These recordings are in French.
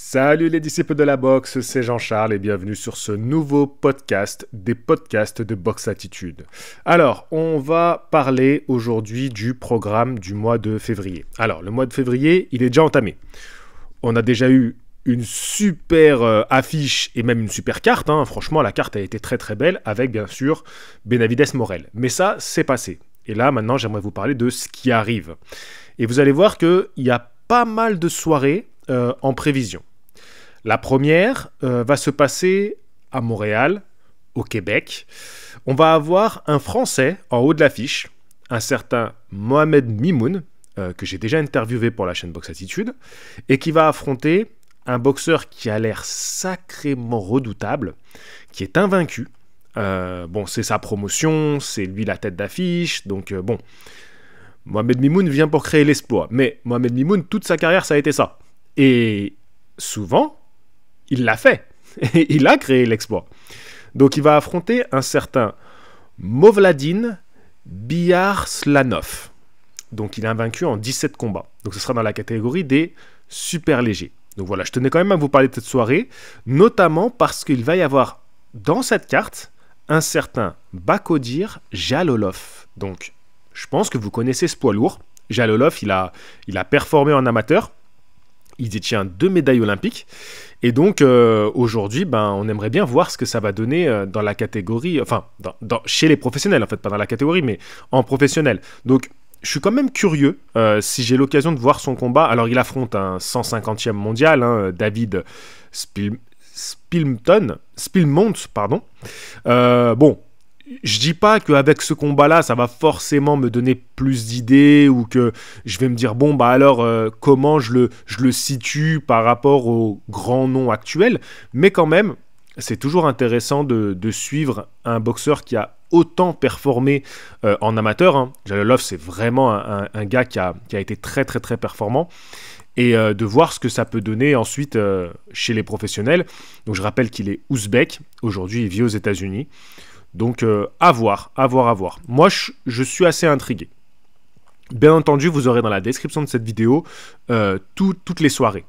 Salut les disciples de la boxe, c'est Jean-Charles et bienvenue sur ce nouveau podcast des podcasts de Boxe Attitude. Alors, on va parler aujourd'hui du programme du mois de février. Alors, le mois de février, il est déjà entamé. On a déjà eu une super affiche et même une super carte. Franchement, la carte a été très très belle avec bien sûr Benavidez Morel. Mais ça, c'est passé. Et là, maintenant, j'aimerais vous parler de ce qui arrive. Et vous allez voir qu'il y a pas mal de soirées en prévision. La première va se passer à Montréal, au Québec. On va avoir un Français en haut de l'affiche, un certain Mohamed Mimoun, que j'ai déjà interviewé pour la chaîne Boxe Attitude, et qui va affronter un boxeur qui a l'air sacrément redoutable, qui est invaincu. C'est sa promotion, c'est lui la tête d'affiche, donc Mohamed Mimoun vient pour créer l'exploit. Mais Mohamed Mimoun, toute sa carrière, ça a été ça. Et souvent, il l'a fait. Il a créé l'exploit. Donc il va affronter un certain Movladin Biarslanov. Donc il est invaincu en 17 combats. Donc ce sera dans la catégorie des super légers. Donc voilà, je tenais quand même à vous parler de cette soirée, notamment parce qu'il va y avoir dans cette carte un certain Bakodir Jalolov. Donc je pense que vous connaissez ce poids lourd. Jalolov, il a performé en amateur. Il détient 2 médailles olympiques. Et donc, aujourd'hui, on aimerait bien voir ce que ça va donner dans la catégorie... Enfin, chez les professionnels, en fait. Pas dans la catégorie, mais en professionnel. Donc, je suis quand même curieux si j'ai l'occasion de voir son combat. Alors, il affronte un 150e mondial, David Spilmont, pardon. Je dis pas qu'avec ce combat-là, ça va forcément me donner plus d'idées ou que je vais me dire, comment je le situe par rapport aux grands noms actuels. Mais quand même, c'est toujours intéressant de suivre un boxeur qui a autant performé en amateur. Jalolov, c'est vraiment un gars qui a été très, très, très performant. Et de voir ce que ça peut donner ensuite chez les professionnels. Donc je rappelle qu'il est ouzbek. Aujourd'hui, il vit aux États-Unis. Donc, à voir. Moi, je suis assez intrigué. Bien entendu, vous aurez dans la description de cette vidéo toutes les soirées.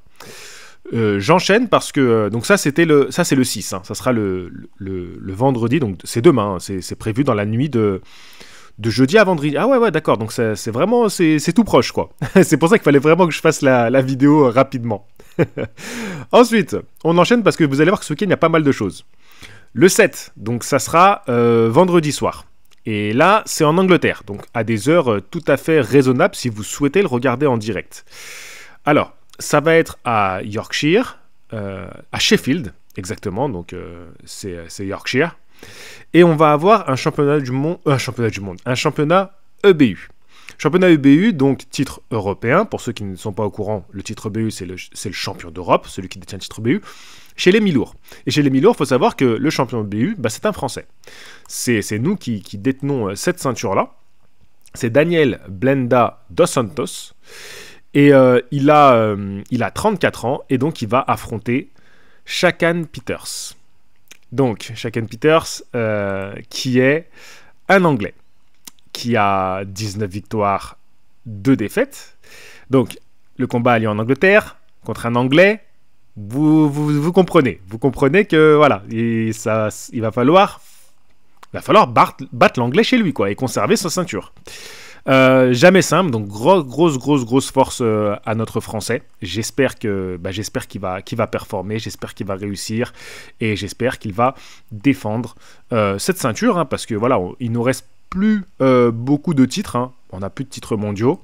J'enchaîne parce que... donc ça, c'est le 6. Ça sera le vendredi. Donc, c'est demain. C'est prévu dans la nuit de jeudi à vendredi. Ah ouais, d'accord. Donc, c'est vraiment... C'est tout proche, quoi. C'est pour ça qu'il fallait vraiment que je fasse la vidéo rapidement. Ensuite, on enchaîne parce que vous allez voir que ce week-end, il y a pas mal de choses. Le 7, donc ça sera vendredi soir. Et là, c'est en Angleterre, donc à des heures tout à fait raisonnables si vous souhaitez le regarder en direct. Alors, ça va être à Yorkshire, à Sheffield, exactement, donc c'est Yorkshire. Et on va avoir un championnat EBU. Championnat EBU, donc titre européen. Pour ceux qui ne sont pas au courant, le titre EBU, c'est le champion d'Europe, celui qui détient le titre EBU, chez les mi-lourds. Et chez les mi-lourds, il faut savoir que le champion EBU, c'est un Français. C'est nous qui détenons cette ceinture-là. C'est Daniel Blenda dos Santos. Et il a 34 ans, et donc il va affronter Shakan Peters. Donc, Shakan Peters, qui est un Anglais, qui a 19 victoires, 2 défaites. Donc, le combat a lieu en Angleterre, contre un Anglais. Vous comprenez. Vous comprenez que, voilà, il va falloir battre l'Anglais chez lui, quoi, et conserver sa ceinture. Jamais simple, donc grosse force à notre Français. J'espère qu'il va performer, j'espère qu'il va réussir, et j'espère qu'il va défendre cette ceinture, parce que, voilà, il nous reste plus beaucoup de titres, on n'a plus de titres mondiaux.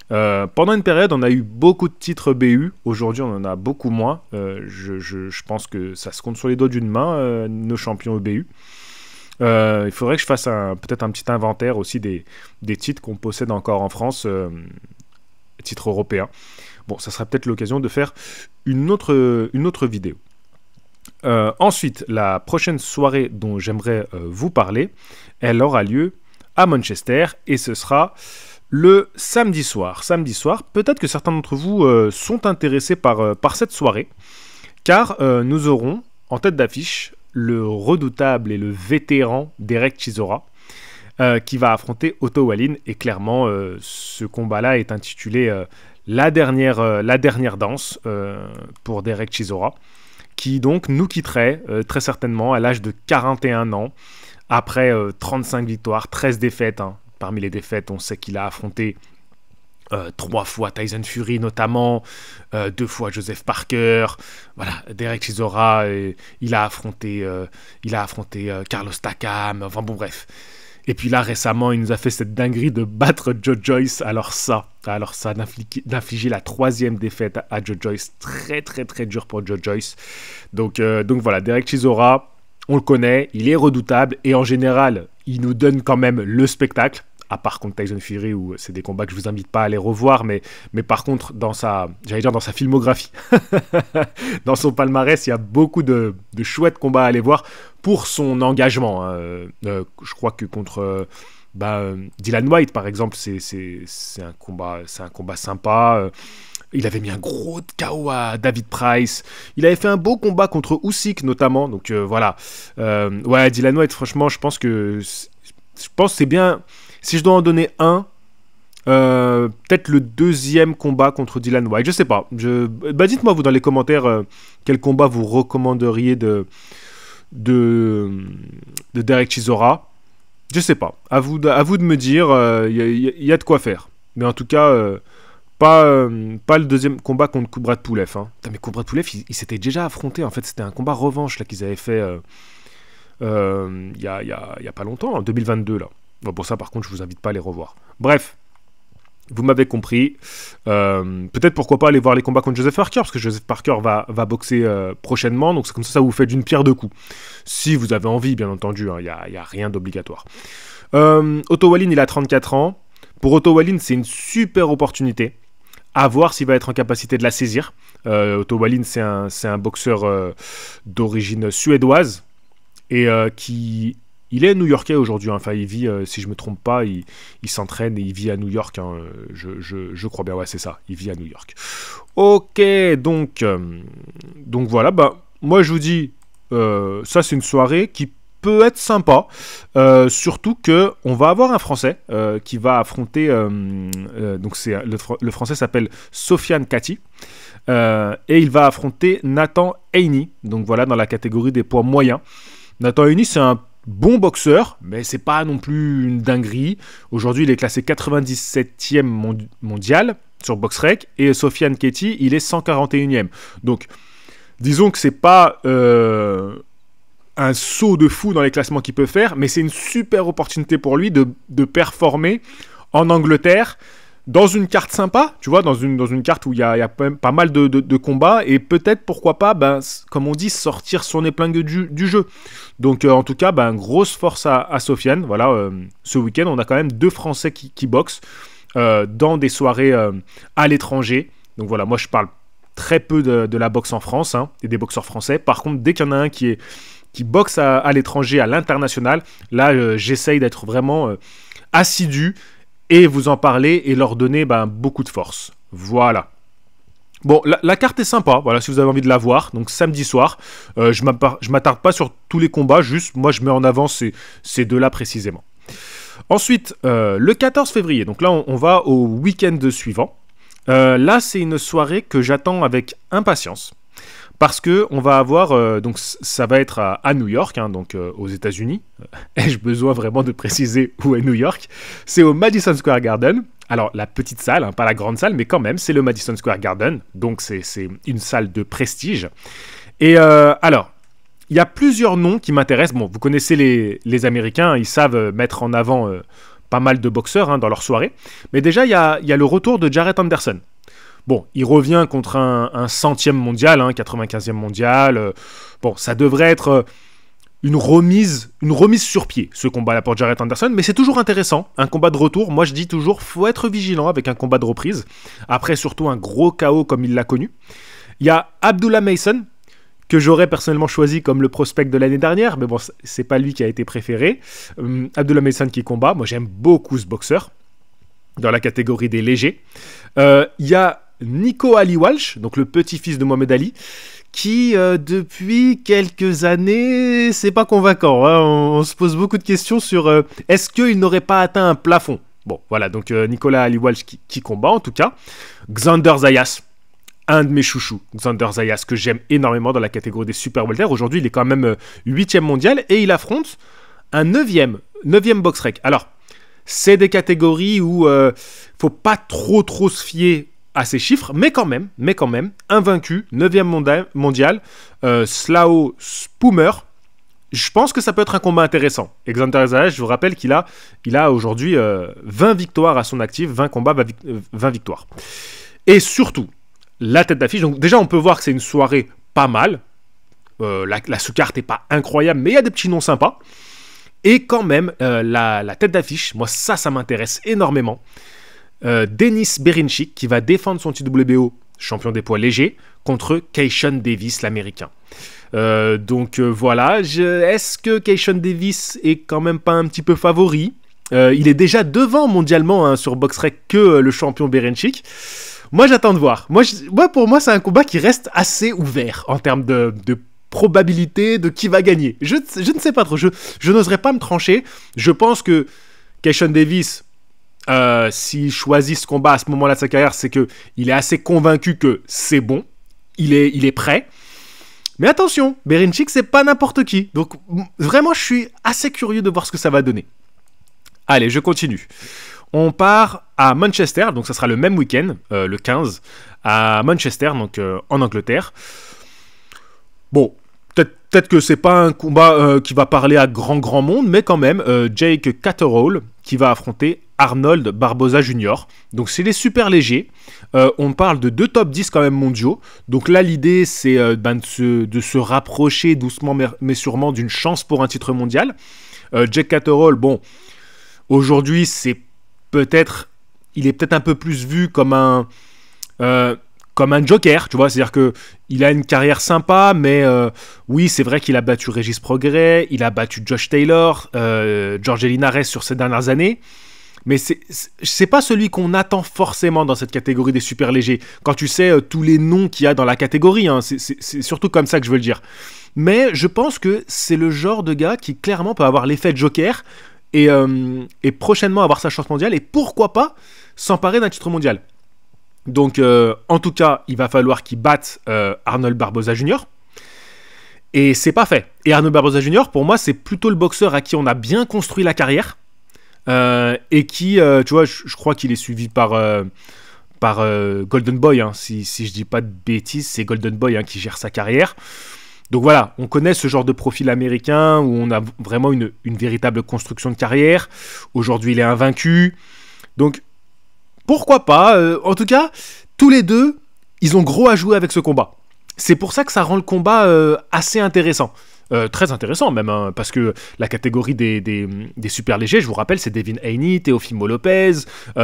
Pendant une période, on a eu beaucoup de titres BU. Aujourd'hui, on en a beaucoup moins. Je pense que ça se compte sur les doigts d'une main, nos champions EBU. Il faudrait que je fasse peut-être un petit inventaire aussi des titres qu'on possède encore en France, titres européens. Bon, ça sera peut-être l'occasion de faire une autre vidéo. Ensuite, la prochaine soirée dont j'aimerais vous parler, elle aura lieu à Manchester et ce sera le samedi soir. Samedi soir, peut-être que certains d'entre vous sont intéressés par cette soirée, car nous aurons en tête d'affiche le redoutable et le vétéran Derek Chisora, qui va affronter Otto Wallin. Et clairement, ce combat-là est intitulé la dernière danse pour Derek Chisora, qui donc nous quitterait très certainement à l'âge de 41 ans, après 35 victoires, 13 défaites. Hein. Parmi les défaites, on sait qu'il a affronté 3 fois Tyson Fury notamment, 2 fois Joseph Parker. Voilà, Derek Chisora, il a affronté Carlos Takam. Enfin bon, bref. Et puis là, récemment, il nous a fait cette dinguerie de battre Joe Joyce. Alors ça, d'infliger la 3e défaite à Joe Joyce. Très, très, très dur pour Joe Joyce. Donc voilà, Derek Chisora, on le connaît, il est redoutable. Et en général, il nous donne quand même le spectacle. À part contre Tyson Fury, où c'est des combats que je vous invite pas à aller revoir, mais par contre, dans sa filmographie, dans son palmarès, il y a beaucoup de chouettes combats à aller voir pour son engagement. Hein. Je crois que contre Dylan White, par exemple, c'est un combat sympa. Il avait mis un gros KO à David Price. Il avait fait un beau combat contre Usyk, notamment. Donc voilà. Ouais, Dylan White, franchement, je pense que c'est bien. Si je dois en donner un, peut-être le 2e combat contre Dylan White. Je sais pas. Dites-moi vous dans les commentaires quel combat vous recommanderiez de Derek Chisora. Je sais pas. À vous de me dire. Il y a de quoi faire. Mais en tout cas, pas le 2e combat contre Kubrat Pulev. Hein. Putain, mais Kubrat Pulev, il s'était déjà affronté. En fait, c'était un combat revanche là qu'ils avaient fait il y a pas longtemps, en 2022 là. Bon, pour ça, par contre, je vous invite pas à les revoir. Bref, vous m'avez compris. Peut-être pourquoi pas aller voir les combats contre Joseph Parker, parce que Joseph Parker va boxer prochainement. Donc c'est comme ça vous fait d'une pierre deux coups. Si vous avez envie, bien entendu, il n'y a rien d'obligatoire. Otto Wallin, il a 34 ans. Pour Otto Wallin, c'est une super opportunité. À voir s'il va être en capacité de la saisir. Otto Wallin, c'est un boxeur d'origine suédoise et qui... Il est new-yorkais aujourd'hui, hein. Enfin il vit, si je ne me trompe pas, il s'entraîne et il vit à New York, hein. Je crois bien, ouais c'est ça, il vit à New York. Ok, donc voilà, moi je vous dis, ça c'est une soirée qui peut être sympa, surtout qu'on va avoir un Français qui va affronter, donc le Français s'appelle Sofiane Kati, et il va affronter Nathan Haney, donc voilà, dans la catégorie des poids moyens. Nathan Haney, c'est un bon boxeur, mais c'est pas non plus une dinguerie. Aujourd'hui, il est classé 97e mondial sur BoxRec et Sofiane Kati, il est 141e. Donc, disons que c'est pas un saut de fou dans les classements qu'il peut faire, mais c'est une super opportunité pour lui de performer en Angleterre dans une carte sympa, tu vois, dans une carte où il y a pas mal de combats et peut-être, pourquoi pas, comme on dit, sortir son épingle du jeu. Donc, en tout cas, grosse force à Sofiane. Voilà, ce week-end, on a quand même 2 Français qui boxent dans des soirées à l'étranger. Donc voilà, moi, je parle très peu de la boxe en France, hein, et des boxeurs français. Par contre, dès qu'il y en a un qui boxe à l'étranger, à l'international, là, j'essaye d'être vraiment assidu et vous en parler et leur donner beaucoup de force. Voilà. Bon, la carte est sympa, voilà, si vous avez envie de la voir. Donc samedi soir, je m'attarde pas sur tous les combats, juste moi je mets en avant ces 2-là précisément. Ensuite, le 14 février, donc là on va au week-end suivant. Là c'est une soirée que j'attends avec impatience. Parce que on va avoir, donc ça va être à New York, hein, donc aux États-Unis. Ai-je besoin vraiment de préciser où est New York? C'est au Madison Square Garden. Alors la petite salle, hein, pas la grande salle, mais quand même, c'est le Madison Square Garden. Donc c'est une salle de prestige. Et alors, il y a plusieurs noms qui m'intéressent. Bon, vous connaissez les Américains, ils savent mettre en avant pas mal de boxeurs hein, dans leur soirée. Mais déjà, il y a le retour de Jarrett Anderson. Bon, il revient contre un 100e mondial, hein, 95e mondial. Bon, ça devrait être une remise sur pied, ce combat-là pour Jarrett Anderson. Mais c'est toujours intéressant, un combat de retour. Moi, je dis toujours, faut être vigilant avec un combat de reprise. Après, surtout un gros KO comme il l'a connu. Il y a Abdullah Mason, que j'aurais personnellement choisi comme le prospect de l'année dernière. Mais bon, c'est pas lui qui a été préféré. Abdullah Mason qui combat. Moi, j'aime beaucoup ce boxeur, dans la catégorie des légers. Il y a Nico Ali Walsh, donc le petit-fils de Mohamed Ali, qui depuis quelques années, c'est pas convaincant. Hein. On se pose beaucoup de questions sur est-ce qu'il n'aurait pas atteint un plafond. Bon, voilà, donc Nicolas Ali-Walsh qui combat en tout cas. Xander Zayas, un de mes chouchous, Xander Zayas, que j'aime énormément dans la catégorie des super welter. Aujourd'hui, il est quand même 8e mondial et il affronte un 9e box rec. Alors, c'est des catégories où faut pas trop se fier à ces chiffres, mais quand même, invaincu, 9e mondial, Slao Spoomer. Je pense que ça peut être un combat intéressant. Et Xander Zayas, je vous rappelle qu'il a aujourd'hui 20 victoires à son actif, 20 combats, 20 victoires. Et surtout, la tête d'affiche. Donc déjà, on peut voir que c'est une soirée pas mal. La sous-carte n'est pas incroyable, mais il y a des petits noms sympas. Et quand même, la tête d'affiche, moi ça m'intéresse énormément. Denis Berinchik qui va défendre son titre WBO champion des poids légers contre Keishon Davis, l'américain. Voilà, est-ce que Keishon Davis est quand même pas un petit peu favori? Il est déjà devant mondialement sur BoxRec que le champion Berinchik. Moi j'attends de voir. Pour moi c'est un combat qui reste assez ouvert en termes de probabilité de qui va gagner. Je ne sais pas trop, je n'oserais pas me trancher. Je pense que Keishon Davis, s'il choisit ce combat à ce moment-là de sa carrière, c'est qu'il est assez convaincu que c'est bon, il est prêt. Mais attention, Berinchik, c'est pas n'importe qui. Donc vraiment, je suis assez curieux de voir ce que ça va donner. Allez, je continue. On part à Manchester, donc ça sera le même week-end, le 15, à Manchester, donc en Angleterre. Bon, peut-être que c'est pas un combat qui va parler à grand monde, mais quand même, Jake Catterall qui va affronter Arnold Barboza Jr. Donc c'est les super légers. On parle de 2 top 10 quand même mondiaux. Donc là, l'idée, c'est de se rapprocher doucement mais sûrement d'une chance pour un titre mondial. Jake Catterall, bon, aujourd'hui, il est peut-être un peu plus vu comme un joker, tu vois, c'est-à-dire qu'il a une carrière sympa, mais oui, c'est vrai qu'il a battu Régis Prograis, il a battu Josh Taylor, George Linares sur ces dernières années, mais c'est pas celui qu'on attend forcément dans cette catégorie des super légers, quand tu sais tous les noms qu'il y a dans la catégorie, hein, c'est surtout comme ça que je veux le dire. Mais je pense que c'est le genre de gars qui clairement peut avoir l'effet de joker, et prochainement avoir sa chance mondiale, et pourquoi pas s'emparer d'un titre mondial. Donc, en tout cas, il va falloir qu'il batte Arnold Barboza Jr. Et c'est pas fait. Et Arnold Barboza Jr., pour moi, c'est plutôt le boxeur à qui on a bien construit la carrière. Et qui, tu vois, je crois qu'il est suivi par Golden Boy. Hein, si je dis pas de bêtises, c'est Golden Boy qui gère sa carrière. Donc voilà, on connaît ce genre de profil américain où on a vraiment une véritable construction de carrière. Aujourd'hui, il est invaincu. Donc, pourquoi pas, en tout cas, tous les deux, ils ont gros à jouer avec ce combat. C'est pour ça que ça rend le combat assez intéressant. Très intéressant même, hein, parce que la catégorie des super légers, je vous rappelle, c'est Devin Haney, Teofimo Lopez,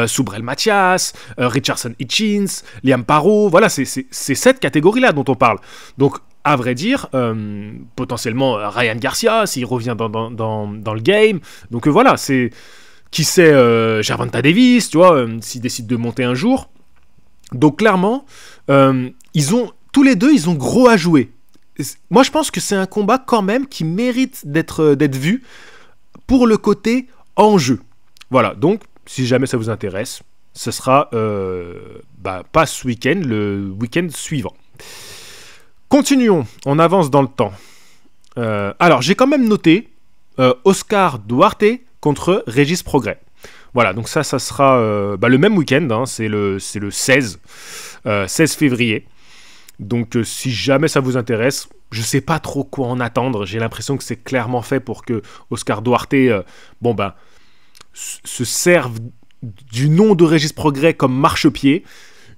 Subriel Matias, Richardson Hitchens, Liam Paro, voilà, c'est cette catégorie-là dont on parle. Donc, à vrai dire, potentiellement Ryan Garcia, s'il revient dans le game. Donc voilà, c'est... Qui sait, Gervonta Davis, tu vois, s'il décide de monter un jour. Donc clairement, tous les deux, ils ont gros à jouer. Moi, je pense que c'est un combat quand même qui mérite d'être vu pour le côté enjeu. Voilà, donc, si jamais ça vous intéresse, ce sera pas ce week-end, le week-end suivant. Continuons, on avance dans le temps. Alors, j'ai quand même noté Oscar Duarte contre Régis Prograis. Voilà, donc ça sera le même week-end, hein, c'est le 16 février. Donc si jamais ça vous intéresse, je sais pas trop quoi en attendre, j'ai l'impression que c'est clairement fait pour que Oscar Duarte se serve du nom de Régis Prograis comme marchepied.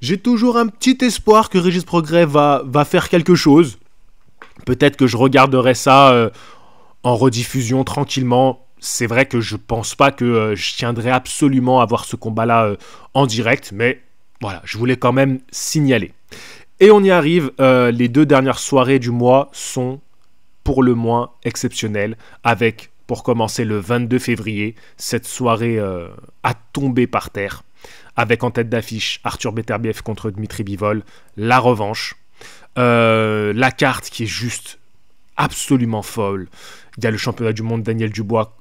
J'ai toujours un petit espoir que Régis Prograis va faire quelque chose. Peut-être que je regarderai ça en rediffusion tranquillement. C'est vrai que je pense pas que je tiendrai absolument à voir ce combat-là en direct, mais voilà, je voulais quand même signaler. Et on y arrive, les 2 dernières soirées du mois sont pour le moins exceptionnelles, avec, pour commencer, le 22 février, cette soirée à tomber par terre, avec en tête d'affiche Arthur Beterbiev contre Dmitry Bivol, la revanche, la carte qui est juste absolument folle. Il y a le championnat du monde Daniel Dubois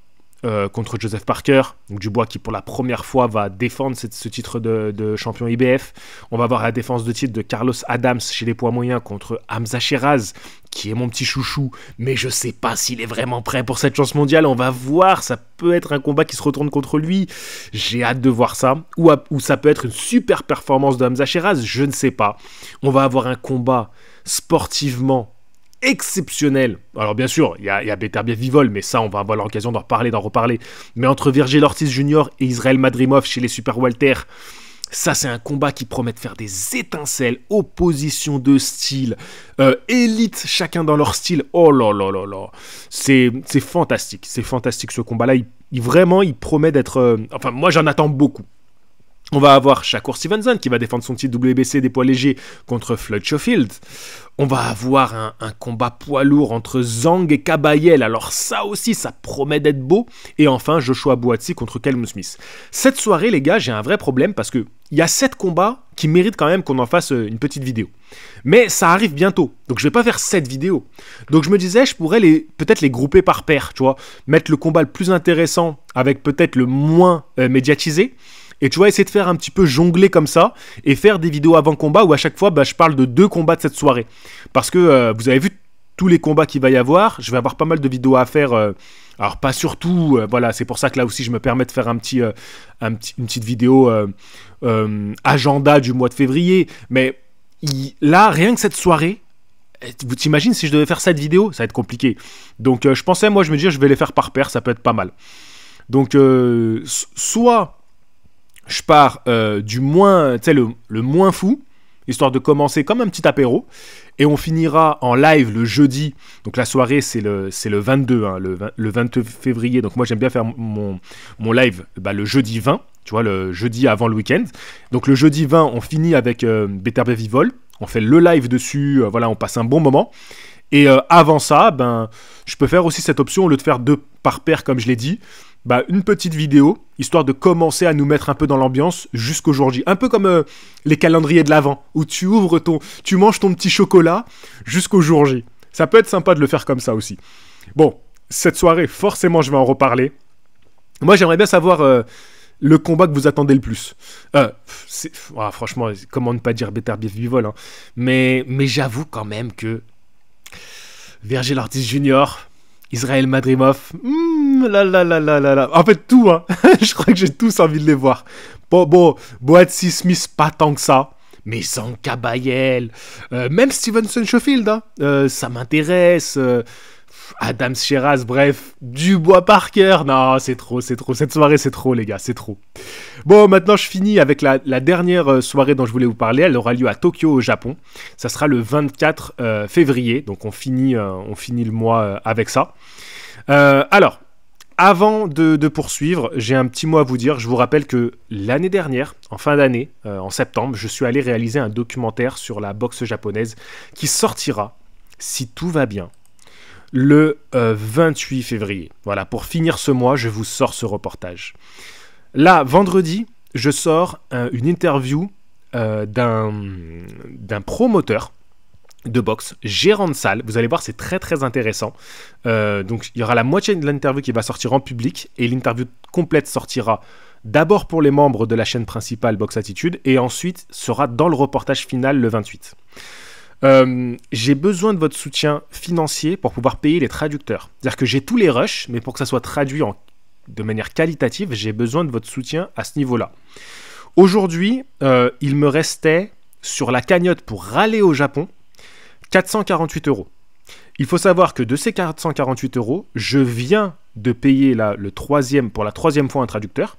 contre Joseph Parker, donc Dubois qui pour la première fois va défendre ce titre de champion IBF. On va voir la défense de titre de Carlos Adams chez les poids moyens contre Hamza Sheeraz, qui est mon petit chouchou, mais je sais pas s'il est vraiment prêt pour cette chance mondiale. On va voir, ça peut être un combat qui se retourne contre lui. J'ai hâte de voir ça. Ou ça peut être une super performance de Hamza Sheeraz, je ne sais pas. On va avoir un combat sportivement exceptionnel. Alors bien sûr, il y a Beterbiev Bivol, mais ça on va avoir l'occasion d'en reparler. Mais entre Virgil Ortiz Jr. et Israël Madrimov chez les super welter, ça c'est un combat qui promet de faire des étincelles, opposition de style, élite chacun dans leur style. Oh là là là là, c'est fantastique ce combat-là. Il promet d'être. Enfin moi j'en attends beaucoup. On va avoir Shakur Stevenson qui va défendre son titre WBC des poids légers contre Floyd Schofield. On va avoir un combat poids lourd entre Zhang et Kabayel. Alors ça aussi, ça promet d'être beau. Et enfin, Joshua Buatsi contre Callum Smith. Cette soirée, les gars, j'ai un vrai problème parce qu'il y a 7 combats qui méritent quand même qu'on en fasse une petite vidéo. Mais ça arrive bientôt. Donc je vais pas faire 7 vidéos. Donc je me disais, je pourrais peut-être les grouper par paire, tu vois. Mettre le combat le plus intéressant avec peut-être le moins médiatisé. Et tu vois, essayer de faire un petit peu jongler comme ça et faire des vidéos avant combat où à chaque fois, je parle de 2 combats de cette soirée. Parce que vous avez vu tous les combats qu'il va y avoir. Je vais avoir pas mal de vidéos à faire. Alors, pas surtout. Voilà, c'est pour ça que là aussi, je me permets de faire une petite vidéo agenda du mois de février. Mais là, rien que cette soirée, vous t'imagines si je devais faire cette vidéo, ça va être compliqué. Donc, je pensais, moi, je me dis, je vais les faire par paire, ça peut être pas mal. Donc, soit je pars du moins, tu sais, le moins fou, histoire de commencer comme un petit apéro, et on finira en live le jeudi. Donc la soirée, c'est le 22, hein, le 22 février. Donc moi, j'aime bien faire mon live le jeudi 20, tu vois, le jeudi avant le week-end. Donc le jeudi 20, on finit avec Beterbiev Bivol. On fait le live dessus, voilà, on passe un bon moment. Et avant ça, je peux faire aussi cette option, au lieu de faire 2 par paire, comme je l'ai dit, une petite vidéo, histoire de commencer à nous mettre un peu dans l'ambiance jusqu'au jour J. Un peu comme les calendriers de l'Avent, où tu manges ton petit chocolat jusqu'au jour J. Ça peut être sympa de le faire comme ça aussi. Bon, cette soirée, forcément, je vais en reparler. Moi, j'aimerais bien savoir le combat que vous attendez le plus. Franchement, comment ne pas dire Beterbiev Bivol, hein. Mais j'avoue quand même que Virgil Ortiz Jr., Israël Madrimov, en fait tout, hein. Je crois que j'ai tous envie de les voir. Bon, Buatsi Smith, pas tant que ça, mais Zhang Kabayel, même Stevenson Schofield, hein. Ça m'intéresse. Adams Sheeraz, bref, Dubois Parker, non, c'est trop, cette soirée c'est trop les gars, c'est trop. Bon, maintenant je finis avec la dernière soirée dont je voulais vous parler, elle aura lieu à Tokyo au Japon, ça sera le 24 février, donc on finit le mois avec ça. Alors, avant de poursuivre, j'ai un petit mot à vous dire, je vous rappelle que l'année dernière, en fin d'année, en septembre, je suis allé réaliser un documentaire sur la boxe japonaise qui sortira, si tout va bien, le 28 février. Voilà, pour finir ce mois, je vous sors ce reportage. Là, vendredi, je sors une interview d'un promoteur de boxe, gérant de salle. Vous allez voir, c'est très très intéressant. Donc, il y aura la moitié de l'interview qui va sortir en public et l'interview complète sortira d'abord pour les membres de la chaîne principale Box Attitude et ensuite sera dans le reportage final le 28. J'ai besoin de votre soutien financier pour pouvoir payer les traducteurs. C'est-à-dire que j'ai tous les rushs, mais pour que ça soit traduit de manière qualitative, j'ai besoin de votre soutien à ce niveau-là. Aujourd'hui, il me restait sur la cagnotte pour râler au Japon 448 €. Il faut savoir que de ces 448 €, je viens de payer pour la troisième fois un traducteur.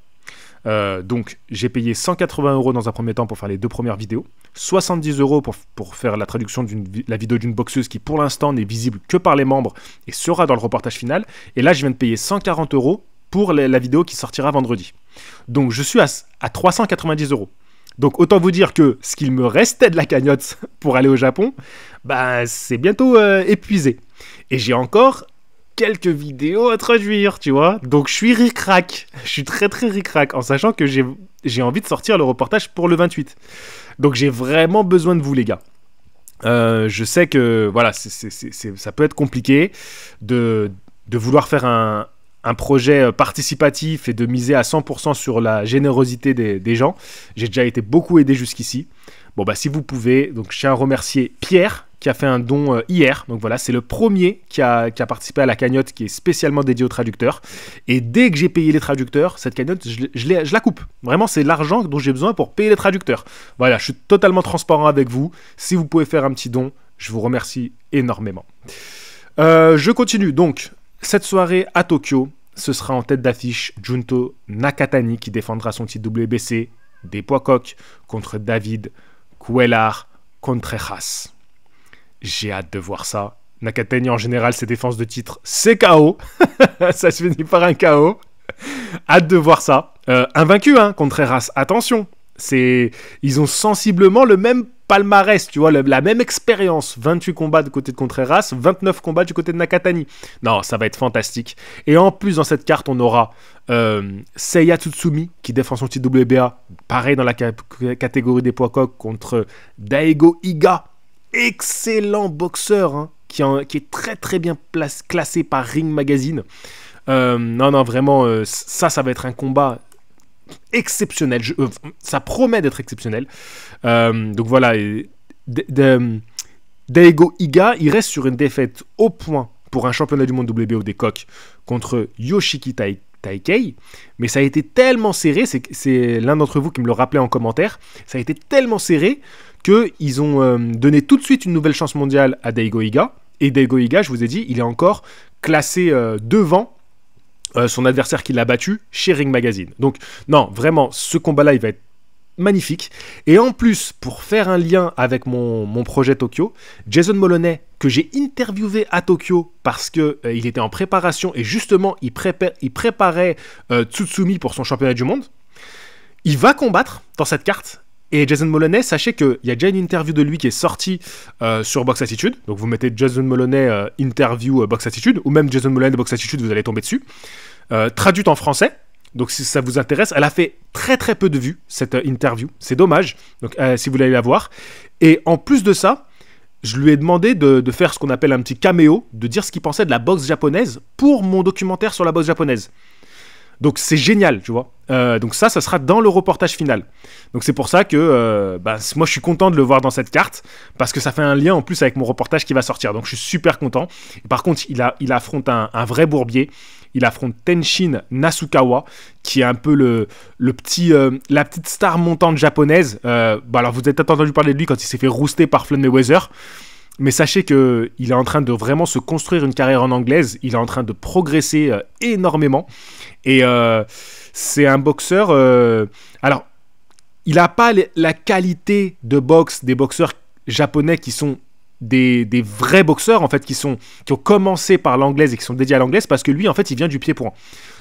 Donc j'ai payé 180 € dans un premier temps pour faire les 2 premières vidéos, 70 € pour faire la traduction la vidéo d'une boxeuse qui pour l'instant n'est visible que par les membres et sera dans le reportage final, et là je viens de payer 140 € pour la vidéo qui sortira vendredi. Donc je suis à 390 €. Donc autant vous dire que ce qu'il me restait de la cagnotte pour aller au Japon, c'est bientôt épuisé. Et j'ai encore quelques vidéos à traduire, tu vois. Donc je suis ric-rac. Je suis très très ric-rac en sachant que j'ai envie de sortir le reportage pour le 28. Donc j'ai vraiment besoin de vous les gars. Je sais que voilà, ça peut être compliqué de vouloir faire un projet participatif et de miser à 100% sur la générosité des gens. J'ai déjà été beaucoup aidé jusqu'ici. Bon, bah, si vous pouvez, donc je tiens à remercier Pierre qui a fait un don hier. Donc voilà, c'est le premier qui a participé à la cagnotte qui est spécialement dédiée aux traducteurs. Et dès que j'ai payé les traducteurs, cette cagnotte, je la coupe. Vraiment, c'est l'argent dont j'ai besoin pour payer les traducteurs. Voilà, je suis totalement transparent avec vous. Si vous pouvez faire un petit don, je vous remercie énormément. Je continue. Donc, cette soirée à Tokyo, ce sera en tête d'affiche Junto Nakatani qui défendra son titre WBC des poids coqs contre David Cuellar Contreras. J'ai hâte de voir ça. Nakatani, en général, ses défenses de titre, c'est KO. Ça se finit par un KO. Hâte de voir ça. Invaincu, hein, Contreras. Attention. Ils ont sensiblement le même palmarès, tu vois, la même expérience. 28 combats du côté de Contreras, 29 combats du côté de Nakatani. Non, ça va être fantastique. Et en plus, dans cette carte, on aura Seiya Tsutsumi qui défend son titre WBA. Pareil dans la catégorie des poids coqs contre Daigo Iga. Excellent boxeur, hein, qui est très très bien classé par Ring Magazine. Non, vraiment, ça va être un combat exceptionnel. Ça promet d'être exceptionnel. Donc voilà, Daigo Iga, il reste sur une défaite au point pour un championnat du monde WBO des coqs contre Yoshiki Taikei, mais ça a été tellement serré, c'est l'un d'entre vous qui me le rappelait en commentaire, ça a été tellement serré qu'ils ont donné tout de suite une nouvelle chance mondiale à Daigo Iga, et Daigo Iga, je vous ai dit, il est encore classé devant son adversaire qui l'a battu chez Ring Magazine. Donc non, vraiment, ce combat-là, il va être magnifique. Et en plus, pour faire un lien avec mon projet Tokyo, Jason Moloney, que j'ai interviewé à Tokyo parce qu'il était en préparation et justement, il préparait Tsutsumi pour son championnat du monde, il va combattre dans cette carte. Et Jason Moloney, sachez qu'il y a déjà une interview de lui qui est sortie sur Box Attitude. Donc vous mettez Jason Moloney interview Box Attitude, ou même Jason Moloney Box Attitude, vous allez tomber dessus. Traduite en français. Donc si ça vous intéresse, elle a fait très très peu de vues, cette interview. C'est dommage, donc si vous voulez la voir. Et en plus de ça, je lui ai demandé de faire ce qu'on appelle un petit caméo, de dire ce qu'il pensait de la boxe japonaise pour mon documentaire sur la boxe japonaise. Donc c'est génial, tu vois. Donc ça sera dans le reportage final. Donc c'est pour ça que moi je suis content de le voir dans cette carte, parce que ça fait un lien en plus avec mon reportage qui va sortir. Donc je suis super content. Et par contre, il affronte un vrai bourbier. Il affronte Tenshin Nasukawa, qui est un peu la petite star montante japonaise. Alors vous avez peut-être entendu parler de lui quand il s'est fait rouster par Floyd Mayweather. Mais sachez qu'il est en train de vraiment se construire une carrière en anglaise. Il est en train de progresser énormément. Et c'est un boxeur... alors, il n'a pas la qualité de boxe des boxeurs japonais qui sont des vrais boxeurs, en fait, qui ont commencé par l'anglaise et qui sont dédiés à l'anglaise, parce que lui, en fait, il vient du pied-point.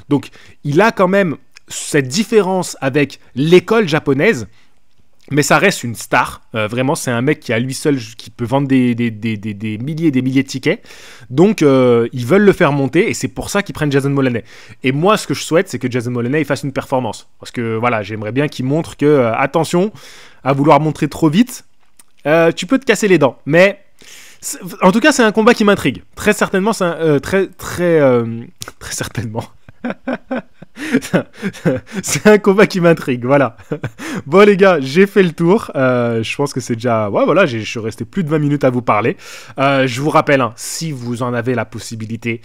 Donc, il a quand même cette différence avec l'école japonaise. Mais ça reste une star, vraiment, c'est un mec qui à lui seul qui peut vendre des milliers et des milliers de tickets. Donc ils veulent le faire monter et c'est pour ça qu'ils prennent Jason Moloney. Et moi ce que je souhaite c'est que Jason Moloney fasse une performance. Parce que voilà, j'aimerais bien qu'il montre que, attention, à vouloir montrer trop vite, tu peux te casser les dents. Mais en tout cas c'est un combat qui m'intrigue. Très certainement, très certainement. C'est un combat qui m'intrigue, voilà. Bon les gars, j'ai fait le tour. Je pense que c'est déjà... Ouais, voilà, je suis resté plus de 20 minutes à vous parler. Je vous rappelle, hein, si vous en avez la possibilité,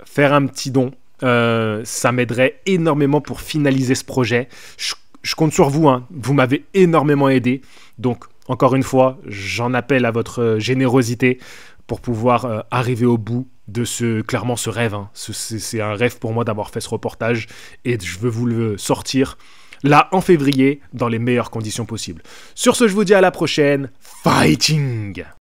faire un petit don. Ça m'aiderait énormément pour finaliser ce projet. Je compte sur vous, hein. Vous m'avez énormément aidé. Donc, encore une fois, j'en appelle à votre générosité pour pouvoir arriver au bout de clairement ce rêve. Hein. C'est un rêve pour moi d'avoir fait ce reportage et je veux vous le sortir là en février dans les meilleures conditions possibles. Sur ce, je vous dis à la prochaine. Fighting!